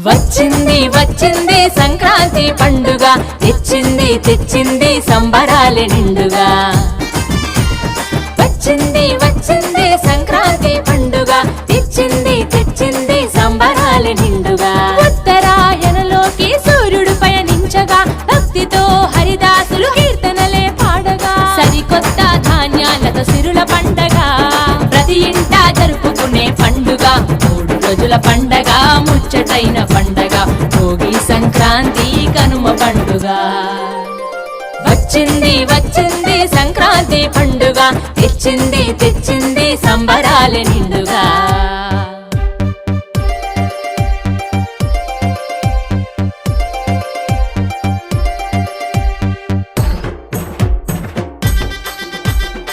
వచ్చింది వచ్చింది సంక్రాంతి పండుగ, తెచ్చింది తెచ్చింది సంబరాల నిండుగా. వచ్చింది వచ్చింది సంక్రాంతి పండుగ, తెచ్చింది తెచ్చింది సంబరాల నిండుగా. ఉత్తరాయణలోకి సూర్యుడు పయనించగా, భక్తితో హరిదాసులు కీర్తనలే పాడగా, సరికొత్త ధాన్యాలతో సిరుల పండగ, ప్రతి ఇంటా జరుపుకునే పండుగ. 3 రోజుల పండగ, ముచ్చటైన పండగ, భోగి సంక్రాంతి కనుమ పండుగ. వచ్చింది వచ్చింది సంక్రాంతి పండుగ, తెచ్చింది తెచ్చింది సంబరాల